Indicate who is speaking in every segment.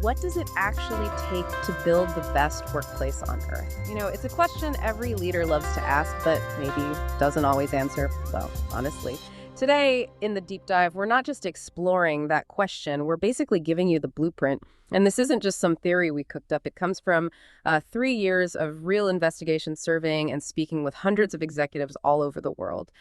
Speaker 1: what does it actually take to build the best workplace on Earth? It's a question every leader loves to ask, but maybe doesn't always answer, well, honestly. Today, in the deep dive, we're not just exploring that question, we're basically giving you the blueprint. And this isn't just some theory we cooked up. It comes from 3 years of real investigation, surveying, and speaking with hundreds of executives all over the world.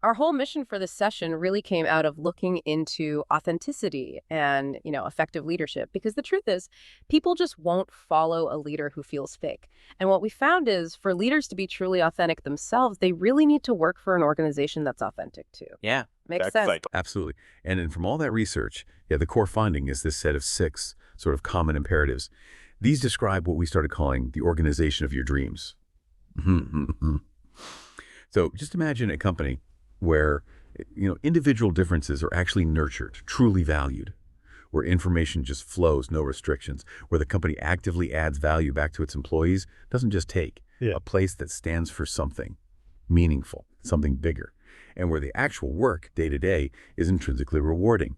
Speaker 1: Our whole mission for this session really came out of looking into authenticity and, effective leadership. Because the truth is, people just won't follow a leader who feels fake. And what we found is for leaders to be truly authentic themselves, they really need to work for an organization that's authentic too.
Speaker 2: Yeah.
Speaker 1: Makes sense.
Speaker 3: Absolutely. And then from all that research, the core finding is this set of 6 sort of common imperatives. These describe what we started calling the organization of your dreams. So just imagine a company where individual differences are actually nurtured, truly valued, where information just flows, no restrictions, where the company actively adds value back to its employees, doesn't just take, a place that stands for something meaningful, something bigger, and where the actual work day to day is intrinsically rewarding.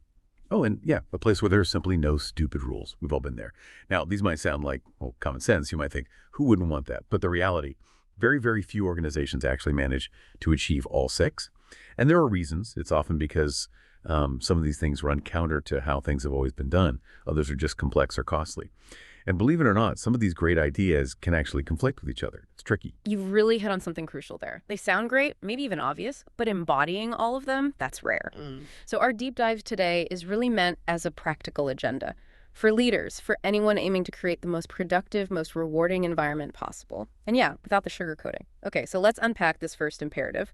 Speaker 3: Oh, and a place where there are simply no stupid rules. We've all been there. Now, these might sound like, common sense. You might think, who wouldn't want that? But the reality, very, very few organizations actually manage to achieve all 6. And there are reasons. It's often because some of these things run counter to how things have always been done. Others are just complex or costly. And believe it or not, some of these great ideas can actually conflict with each other. It's tricky.
Speaker 1: You really hit on something crucial there. They sound great, maybe even obvious, but embodying all of them, that's rare. So our deep dive today is really meant as a practical agenda for leaders, for anyone aiming to create the most productive, most rewarding environment possible. And without the sugarcoating. Okay, so let's unpack this first imperative.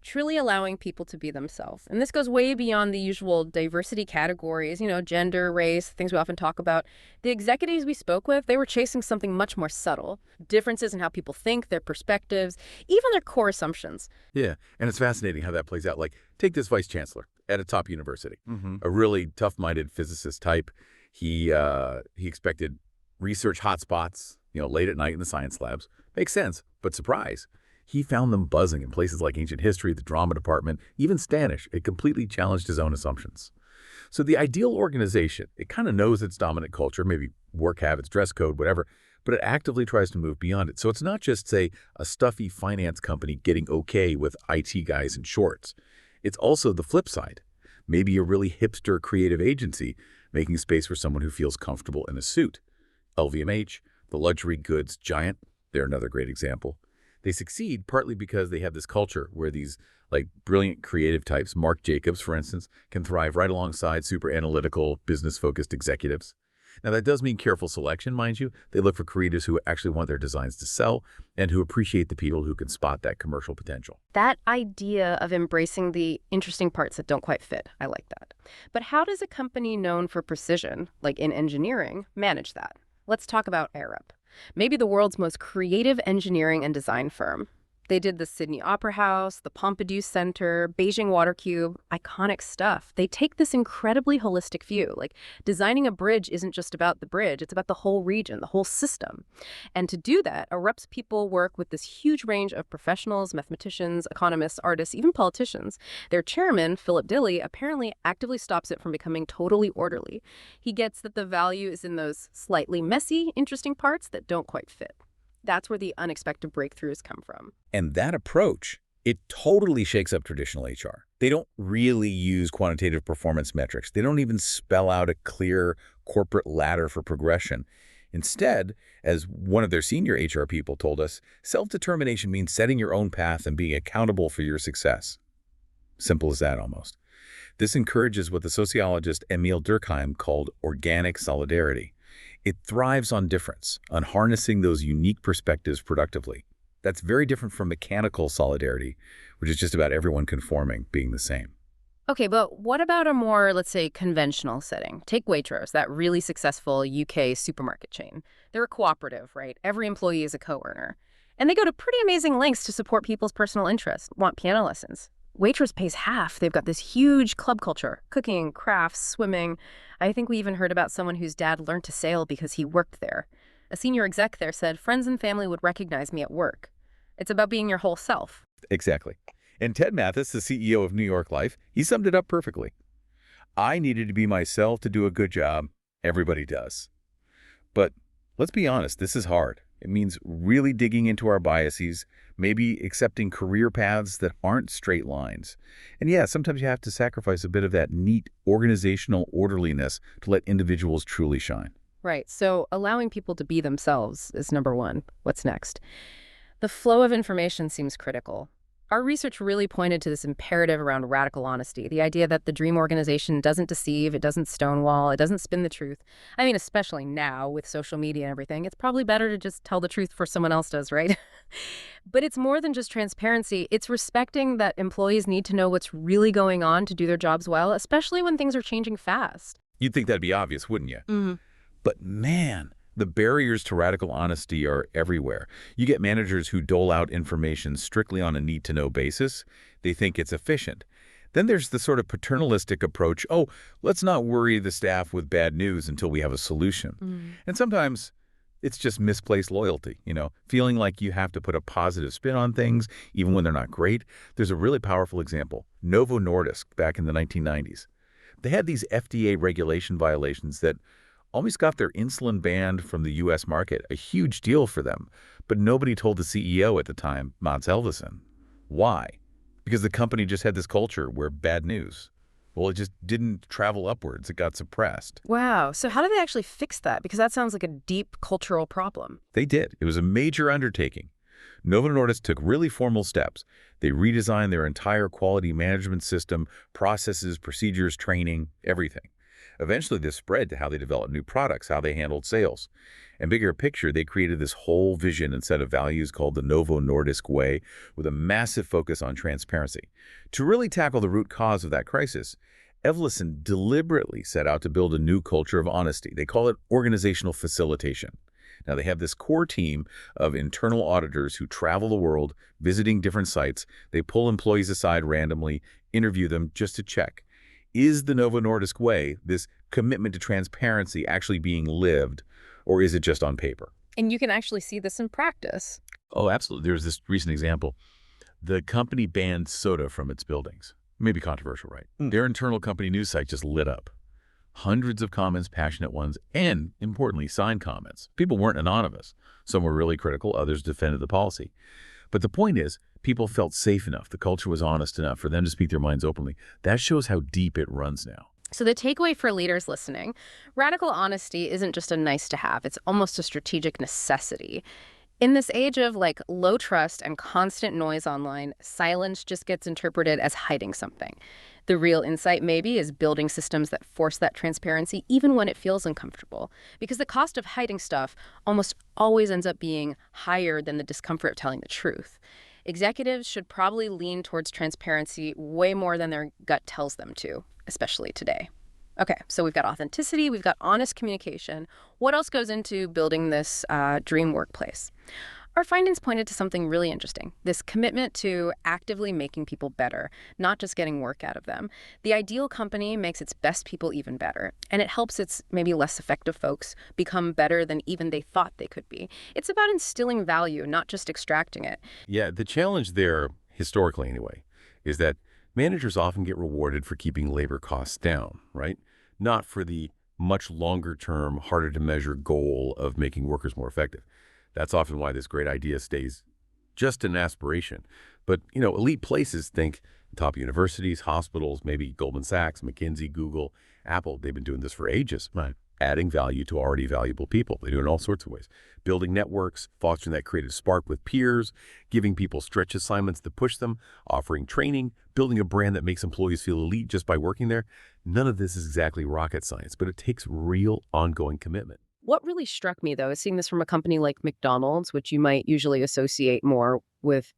Speaker 1: Truly allowing people to be themselves. And this goes way beyond the usual diversity categories, gender, race, things we often talk about. The executives we spoke with, they were chasing something much more subtle. Differences in how people think, their perspectives, even their core assumptions.
Speaker 3: Yeah, and it's fascinating how that plays out. Like, take this vice chancellor at a top university, a really tough-minded physicist type. He expected research hotspots, late at night in the science labs. Makes sense, but surprise. He found them buzzing in places like ancient history, the drama department, even Spanish. It completely challenged his own assumptions. So the ideal organization, it kind of knows its dominant culture, maybe work habits, dress code, whatever, but it actively tries to move beyond it. So it's not just, say, a stuffy finance company getting okay with IT guys in shorts. It's also the flip side. Maybe a really hipster creative agency making space for someone who feels comfortable in a suit. LVMH, the luxury goods giant, they're another great example. They succeed partly because they have this culture where these brilliant creative types, Marc Jacobs, for instance, can thrive right alongside super analytical, business-focused executives. Now, that does mean careful selection, mind you. They look for creators who actually want their designs to sell and who appreciate the people who can spot that commercial potential.
Speaker 1: That idea of embracing the interesting parts that don't quite fit, I like that. But how does a company known for precision, like in engineering, manage that? Let's talk about Arup. Maybe the world's most creative engineering and design firm. They did the Sydney Opera House, the Pompidou Center, Beijing Water Cube, iconic stuff. They take this incredibly holistic view. Like, designing a bridge isn't just about the bridge, it's about the whole region, the whole system. And to do that, Arup's people work with this huge range of professionals, mathematicians, economists, artists, even politicians. Their chairman, Philip Dilley, apparently actively stops it from becoming totally orderly. He gets that the value is in those slightly messy, interesting parts that don't quite fit. That's where the unexpected breakthroughs come from.
Speaker 2: And that approach, it totally shakes up traditional HR. They don't really use quantitative performance metrics. They don't even spell out a clear corporate ladder for progression. Instead, as one of their senior HR people told us, self-determination means setting your own path and being accountable for your success. Simple as that, almost. This encourages what the sociologist Emil Durkheim called organic solidarity. It thrives on difference, on harnessing those unique perspectives productively. That's very different from mechanical solidarity, which is just about everyone conforming, being the same.
Speaker 1: Okay, but what about a more, let's say, conventional setting? Take Waitrose, that really successful UK supermarket chain. They're a cooperative, right? Every employee is a co-earner. And they go to pretty amazing lengths to support people's personal interests, want piano lessons. Waitrose pays half. They've got this huge club culture, cooking, crafts, swimming. I think we even heard about someone whose dad learned to sail because he worked there. A senior exec there said, friends and family would recognize me at work. It's about being your whole self.
Speaker 2: Exactly. And Ted Mathis, the CEO of New York Life, he summed it up perfectly. I needed to be myself to do a good job. Everybody does. But let's be honest, this is hard. It means really digging into our biases, maybe accepting career paths that aren't straight lines. And yeah, sometimes you have to sacrifice a bit of that neat organizational orderliness to let individuals truly shine.
Speaker 1: Right. So allowing people to be themselves is number one. What's next? The flow of information seems critical. Our research really pointed to this imperative around radical honesty, the idea that the dream organization doesn't deceive, it doesn't stonewall, it doesn't spin the truth. I mean, especially now with social media and everything, it's probably better to just tell the truth before someone else does, right? But it's more than just transparency. It's respecting that employees need to know what's really going on to do their jobs well, especially when things are changing fast.
Speaker 2: You'd think that'd be obvious, wouldn't you?
Speaker 1: Mm-hmm.
Speaker 2: But man, the barriers to radical honesty are everywhere. You get managers who dole out information strictly on a need-to-know basis. They think it's efficient. Then there's the sort of paternalistic approach, oh, let's not worry the staff with bad news until we have a solution. And sometimes it's just misplaced loyalty, feeling like you have to put a positive spin on things, even when they're not great. There's a really powerful example, Novo Nordisk back in the 1990s. They had these FDA regulation violations that almost got their insulin banned from the U.S. market, a huge deal for them. But nobody told the CEO at the time, Mats Helvesen. Why? Because the company just had this culture where bad news, well, it just didn't travel upwards. It got suppressed.
Speaker 1: Wow. So how do they actually fix that? Because that sounds like a deep cultural problem.
Speaker 2: They did. It was a major undertaking. Novo Nordisk took really formal steps. They redesigned their entire quality management system, processes, procedures, training, everything. Eventually, this spread to how they developed new products, how they handled sales. And bigger picture, they created this whole vision and set of values called the Novo Nordisk Way, with a massive focus on transparency. To really tackle the root cause of that crisis, Helvesen deliberately set out to build a new culture of honesty. They call it organizational facilitation. Now, they have this core team of internal auditors who travel the world, visiting different sites. They pull employees aside randomly, interview them just to check. Is the Novo Nordisk Way, this commitment to transparency, actually being lived, or is it just on paper?
Speaker 1: And you can actually see this in practice.
Speaker 3: Oh, absolutely. There's this recent example. The company banned soda from its buildings. Maybe controversial, right? Their internal company news site just lit up. Hundreds of comments, passionate ones, and, importantly, signed comments. People weren't anonymous. Some were really critical, others defended the policy. But the point is, people felt safe enough. The culture was honest enough for them to speak their minds openly. That shows how deep it runs now.
Speaker 1: So the takeaway for leaders listening, radical honesty isn't just a nice to have. It's almost a strategic necessity. In this age of low trust and constant noise online, silence just gets interpreted as hiding something. The real insight maybe is building systems that force that transparency even when it feels uncomfortable. Because the cost of hiding stuff almost always ends up being higher than the discomfort of telling the truth. Executives should probably lean towards transparency way more than their gut tells them to, especially today. Okay, so we've got authenticity, we've got honest communication. What else goes into building this dream workplace? Our findings pointed to something really interesting, this commitment to actively making people better, not just getting work out of them. The ideal company makes its best people even better, and it helps its maybe less effective folks become better than even they thought they could be. It's about instilling value, not just extracting it.
Speaker 3: Yeah, the challenge there, historically anyway, is that managers often get rewarded for keeping labor costs down, right? Not for the much longer-term, harder-to-measure goal of making workers more effective. That's often why this great idea stays just an aspiration. But, elite places think top universities, hospitals, maybe Goldman Sachs, McKinsey, Google, Apple, they've been doing this for ages.
Speaker 2: Right.
Speaker 3: Adding value to already valuable people. They do it in all sorts of ways. Building networks, fostering that creative spark with peers, giving people stretch assignments that push them, offering training, building a brand that makes employees feel elite just by working there. None of this is exactly rocket science, but it takes real ongoing commitment.
Speaker 1: What really struck me, though, is seeing this from a company like McDonald's, which you might usually associate more with,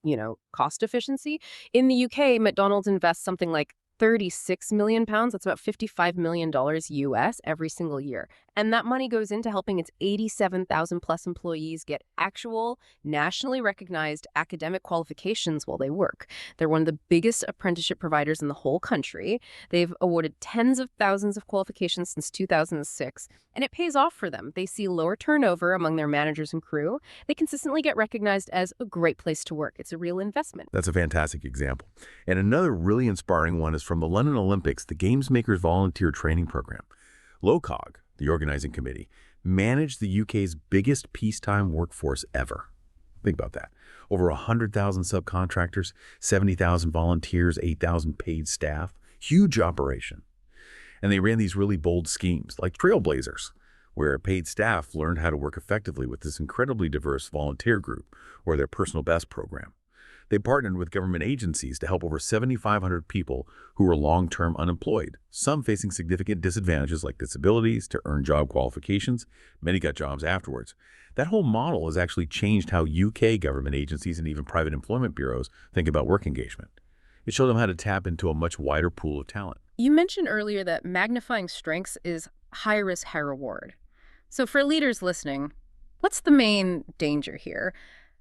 Speaker 1: cost efficiency. In the UK, McDonald's invests something like 36 million pounds. That's about $55 million US every single year. And that money goes into helping its 87,000 plus employees get actual, nationally recognized academic qualifications while they work. They're one of the biggest apprenticeship providers in the whole country. They've awarded tens of thousands of qualifications since 2006, and it pays off for them. They see lower turnover among their managers and crew. They consistently get recognized as a great place to work. It's a real investment.
Speaker 3: That's a fantastic example. And another really inspiring one is from the London Olympics, the Games Makers Volunteer Training Program. LOCOG, the organizing committee, managed the UK's biggest peacetime workforce ever. Think about that. Over 100,000 subcontractors, 70,000 volunteers, 8,000 paid staff. Huge operation. And they ran these really bold schemes, like Trailblazers, where paid staff learned how to work effectively with this incredibly diverse volunteer group, or their personal best program. They partnered with government agencies to help over 7,500 people who were long-term unemployed, some facing significant disadvantages like disabilities to earn job qualifications. Many got jobs afterwards. That whole model has actually changed how UK government agencies and even private employment bureaus think about work engagement. It showed them how to tap into a much wider pool of talent.
Speaker 1: You mentioned earlier that magnifying strengths is high risk, high reward. So for leaders listening, what's the main danger here?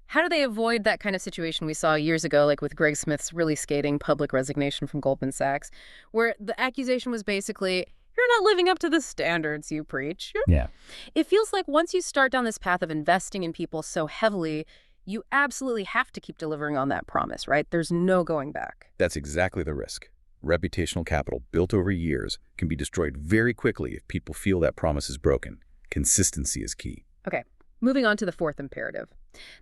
Speaker 1: How do they avoid that kind of situation we saw years ago, like with Greg Smith's really scathing public resignation from Goldman Sachs, where the accusation was basically, you're not living up to the standards you preach?
Speaker 2: Yeah.
Speaker 1: It feels like once you start down this path of investing in people so heavily, you absolutely have to keep delivering on that promise, right? There's no going back.
Speaker 2: That's exactly the risk. Reputational capital built over years can be destroyed very quickly if people feel that promise is broken. Consistency is key.
Speaker 1: Okay, moving on to the fourth imperative.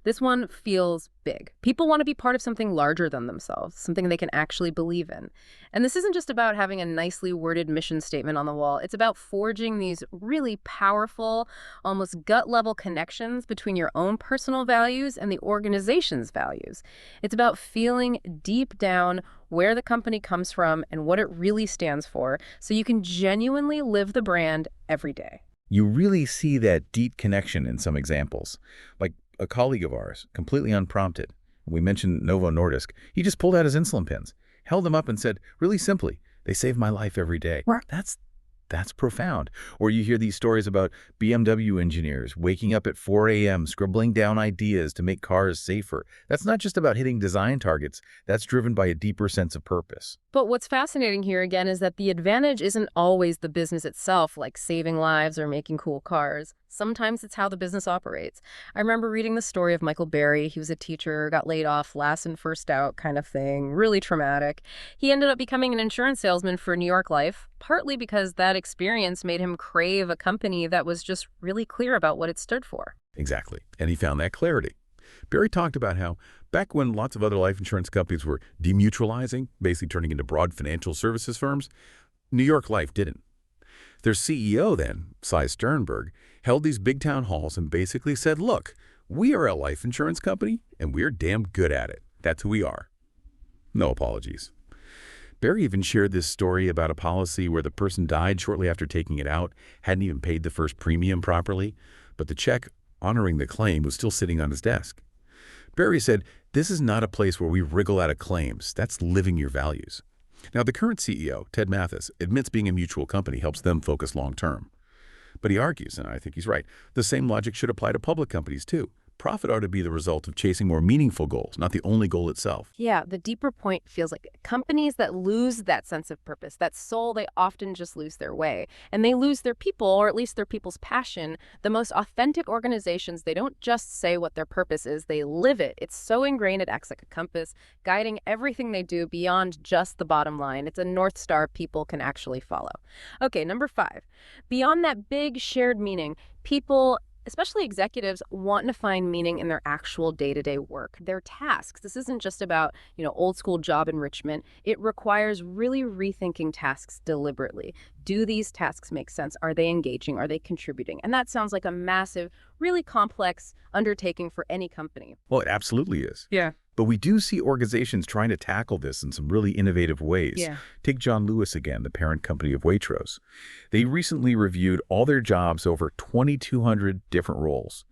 Speaker 1: This one feels big. People want to be part of something larger than themselves, something they can actually believe in. And this isn't just about having a nicely worded mission statement on the wall. It's about forging these really powerful, almost gut-level connections between your own personal values and the organization's values. It's about feeling deep down where the company comes from and what it really stands for, so you can genuinely live the brand every day.
Speaker 2: You really see that deep connection in some examples. Like a colleague of ours, completely unprompted. We mentioned Novo Nordisk. He just pulled out his insulin pens, held them up and said, really simply, they save my life every day.
Speaker 1: Right.
Speaker 2: That's profound. Or you hear these stories about BMW engineers waking up at 4 a.m., scribbling down ideas to make cars safer. That's not just about hitting design targets. That's driven by a deeper sense of purpose.
Speaker 1: But what's fascinating here, again, is that the advantage isn't always the business itself, like saving lives or making cool cars. Sometimes it's how the business operates. I remember reading the story of Michael Berry. He was a teacher, got laid off, last in, first out kind of thing, really traumatic. He ended up becoming an insurance salesman for New York Life, partly because that experience made him crave a company that was just really clear about what it stood for.
Speaker 3: Exactly. And he found that clarity. Barry talked about how back when lots of other life insurance companies were demutualizing, basically turning into broad financial services firms, New York Life didn't. Their CEO then, Cy Sternberg, held these big town halls and basically said, look, we are a life insurance company and we're damn good at it. That's who we are. No apologies. Barry even shared this story about a policy where the person died shortly after taking it out, hadn't even paid the first premium properly, but the check honoring the claim was still sitting on his desk. Barry said, this is not a place where we wriggle out of claims. That's living your values. Now, the current CEO, Ted Mathis, admits being a mutual company helps them focus long-term. But he argues, and I think he's right, the same logic should apply to public companies too. Profit ought to be the result of chasing more meaningful goals, not the only goal itself.
Speaker 1: Yeah, the deeper point feels like companies that lose that sense of purpose, that soul, they often just lose their way. And they lose their people, or at least their people's passion. The most authentic organizations, they don't just say what their purpose is, they live it. It's so ingrained it acts like a compass, guiding everything they do beyond just the bottom line. It's a North Star people can actually follow. Okay, number 5. Beyond that big shared meaning, people, especially executives, want to find meaning in their actual day-to-day work, their tasks. This isn't just about, old school job enrichment. It requires really rethinking tasks deliberately. Do these tasks make sense? Are they engaging? Are they contributing? And that sounds like a massive, really complex undertaking for any company.
Speaker 2: Well, it absolutely is.
Speaker 1: Yeah.
Speaker 2: But we do see organizations trying to tackle this in some really innovative ways.
Speaker 1: Yeah.
Speaker 2: Take John Lewis again, the parent company of Waitrose. They recently reviewed all their jobs over 2,200 different roles,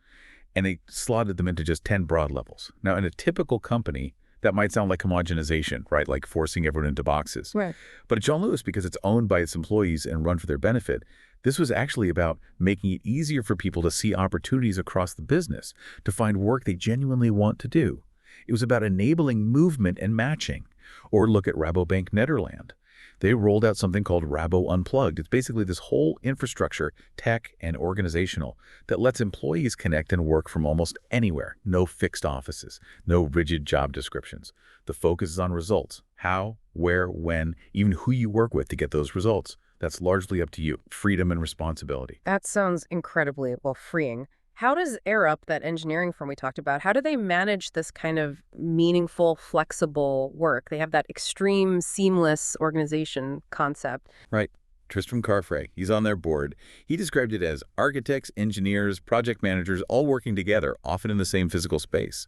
Speaker 2: and they slotted them into just 10 broad levels. Now, in a typical company, that might sound like homogenization, right? Like forcing everyone into boxes.
Speaker 1: Right.
Speaker 2: But at John Lewis, because it's owned by its employees and run for their benefit, this was actually about making it easier for people to see opportunities across the business, to find work they genuinely want to do. It was about enabling movement and matching. Or look at Rabobank Nederland. They rolled out something called Rabo Unplugged. It's basically this whole infrastructure, tech and organizational, that lets employees connect and work from almost anywhere. No fixed offices, no rigid job descriptions. The focus is on results. How, where, when, even who you work with to get those results.
Speaker 3: That's largely up to you. Freedom and responsibility.
Speaker 1: That sounds incredibly, well, freeing. How does AirUp, that engineering firm we talked about, how do they manage this kind of meaningful, flexible work? They have that extreme, seamless organization concept.
Speaker 3: Right. Tristram Carfrae, he's on their board. He described it as architects, engineers, project managers all working together, often in the same physical space.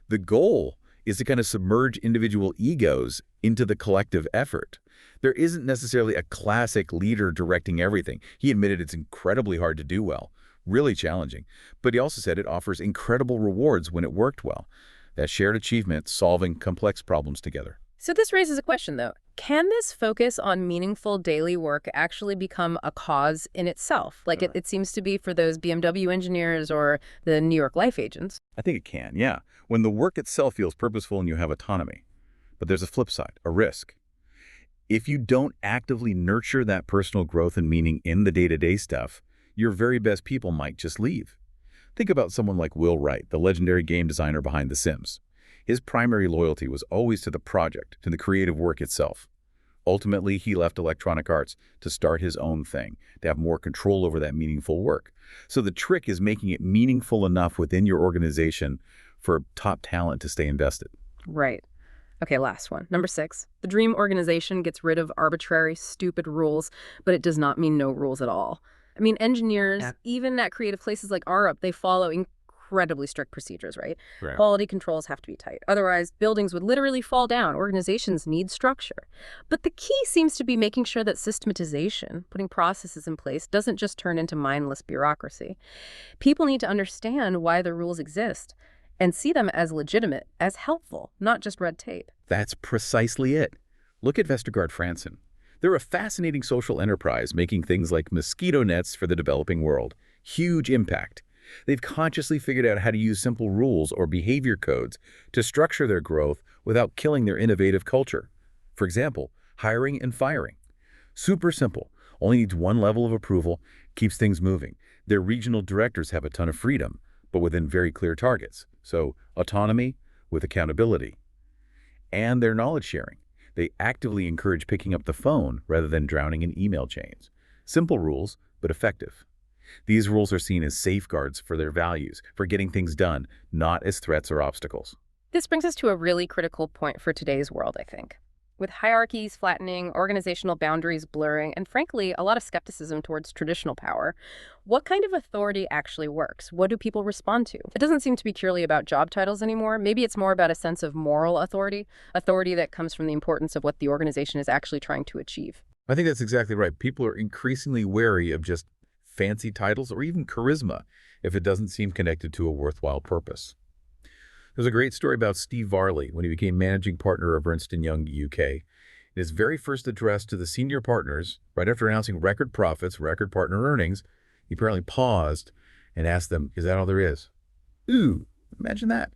Speaker 3: The goal is to kind of submerge individual egos into the collective effort. There isn't necessarily a classic leader directing everything. He admitted it's incredibly hard to do well, really challenging. But he also said it offers incredible rewards when it worked well. That shared achievement, solving complex problems together.
Speaker 1: So this raises a question, though. Can this focus on meaningful daily work actually become a cause in itself, like it seems to be for those BMW engineers or the New York Life agents?
Speaker 3: I think it can, yeah. When the work itself feels purposeful and you have autonomy. But there's a flip side, a risk. If you don't actively nurture that personal growth and meaning in the day-to-day stuff, your very best people might just leave. Think about someone like Will Wright, the legendary game designer behind The Sims. His primary loyalty was always to the project, to the creative work itself. Ultimately, he left Electronic Arts to start his own thing, to have more control over that meaningful work. So the trick is making it meaningful enough within your organization for top talent to stay invested.
Speaker 1: Right. Okay, last one. Number 6. The dream organization gets rid of arbitrary, stupid rules, but it does not mean no rules at all. I mean, engineers, even at creative places like ARUP, they follow incredibly strict procedures, right?
Speaker 3: Right.
Speaker 1: Quality controls have to be tight. Otherwise, buildings would literally fall down. Organizations need structure. But the key seems to be making sure that systematization, putting processes in place, doesn't just turn into mindless bureaucracy. People need to understand why the rules exist and see them as legitimate, as helpful, not just red tape.
Speaker 3: That's precisely it. Look at Vestergaard Franson. They're a fascinating social enterprise making things like mosquito nets for the developing world. Huge impact. They've consciously figured out how to use simple rules or behavior codes to structure their growth without killing their innovative culture. For example, hiring and firing. Super simple. Only needs one level of approval, keeps things moving. Their regional directors have a ton of freedom, but within very clear targets. So autonomy with accountability. And their knowledge sharing. They actively encourage picking up the phone rather than drowning in email chains. Simple rules, but effective. These rules are seen as safeguards for their values, for getting things done, not as threats or obstacles.
Speaker 1: This brings us to a really critical point for today's world, I think. With hierarchies flattening, organizational boundaries blurring, and frankly, a lot of skepticism towards traditional power, what kind of authority actually works? What do people respond to? It doesn't seem to be purely about job titles anymore. Maybe it's more about a sense of moral authority that comes from the importance of what the organization is actually trying to achieve.
Speaker 3: I think that's exactly right. People are increasingly wary of just fancy titles or even charisma if it doesn't seem connected to a worthwhile purpose. There's a great story about Steve Varley when he became managing partner of Ernst & Young UK. In his very first address to the senior partners, right after announcing record profits, record partner earnings, he apparently paused and asked them, "Is that all there is?" Ooh, imagine that.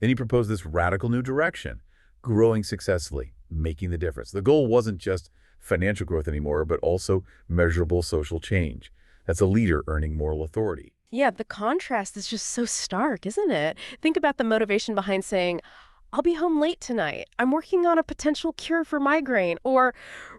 Speaker 3: Then he proposed this radical new direction, growing successfully, making the difference. The goal wasn't just financial growth anymore, but also measurable social change. That's a leader earning moral authority.
Speaker 1: Yeah, the contrast is just so stark, isn't it? Think about the motivation behind saying, I'll be home late tonight. I'm working on a potential cure for migraine, or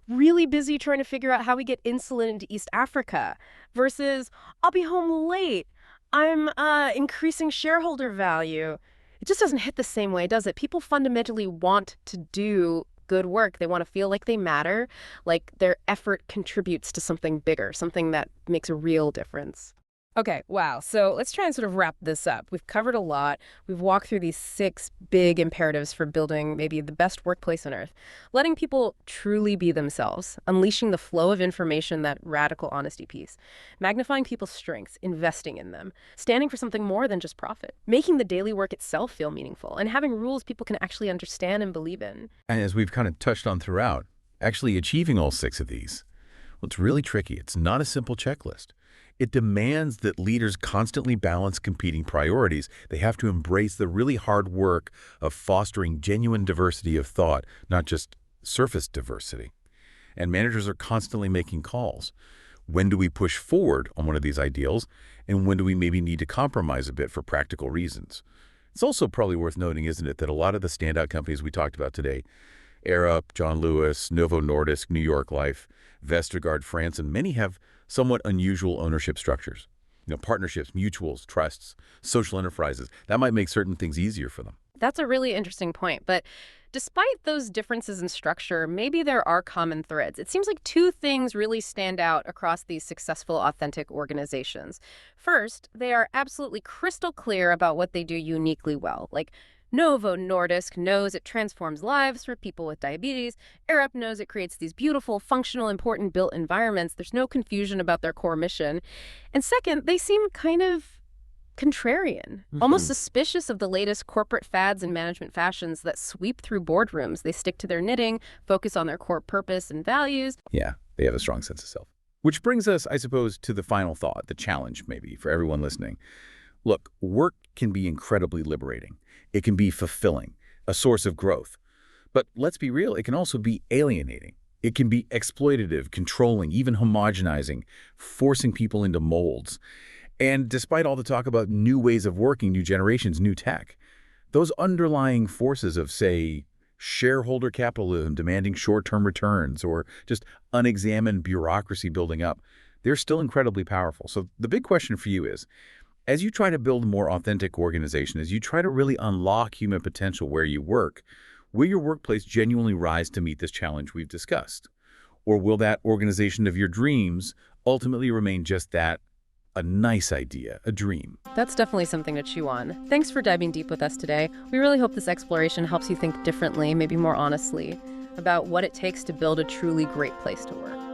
Speaker 1: really busy trying to figure out how we get insulin into East Africa, versus I'll be home late. I'm increasing shareholder value. It just doesn't hit the same way, does it? People fundamentally want to do good work. They want to feel like they matter, like their effort contributes to something bigger, something that makes a real difference. Okay, wow. So let's try and sort of wrap this up. We've covered a lot. We've walked through these 6 big imperatives for building maybe the best workplace on earth. Letting people truly be themselves, unleashing the flow of information, that radical honesty piece, magnifying people's strengths, investing in them, standing for something more than just profit, making the daily work itself feel meaningful, and having rules people can actually understand and believe in.
Speaker 3: And as we've kind of touched on throughout, actually achieving all 6 of these, well, it's really tricky. It's not a simple checklist. It demands that leaders constantly balance competing priorities. They have to embrace the really hard work of fostering genuine diversity of thought, not just surface diversity. And managers are constantly making calls. When do we push forward on one of these ideals, and when do we maybe need to compromise a bit for practical reasons? It's also probably worth noting, isn't it, that a lot of the standout companies we talked about today, Arup, John Lewis, Novo Nordisk, New York Life, Vestergaard, France, and many have somewhat unusual ownership structures. Partnerships, mutuals, trusts, social enterprises. That might make certain things easier for them.
Speaker 1: That's a really interesting point. But despite those differences in structure, maybe there are common threads. It seems like two things really stand out across these successful, authentic organizations. First, they are absolutely crystal clear about what they do uniquely well. Like Novo Nordisk knows it transforms lives for people with diabetes. Arup knows it creates these beautiful, functional, important built environments. There's no confusion about their core mission. And second, they seem kind of contrarian, almost suspicious of the latest corporate fads and management fashions that sweep through boardrooms. They stick to their knitting, focus on their core purpose and values.
Speaker 3: Yeah, they have a strong sense of self. Which brings us, I suppose, to the final thought, the challenge maybe for everyone listening. Look, work can be incredibly liberating. It can be fulfilling, a source of growth. But let's be real, it can also be alienating. It can be exploitative, controlling, even homogenizing, forcing people into molds. And despite all the talk about new ways of working, new generations, new tech, those underlying forces of, say, shareholder capitalism demanding short-term returns or just unexamined bureaucracy building up, they're still incredibly powerful. So the big question for you is, as you try to build a more authentic organization, as you try to really unlock human potential where you work, will your workplace genuinely rise to meet this challenge we've discussed? Or will that organization of your dreams ultimately remain just that, a nice idea, a dream?
Speaker 1: That's definitely something to chew on. Thanks for diving deep with us today. We really hope this exploration helps you think differently, maybe more honestly, about what it takes to build a truly great place to work.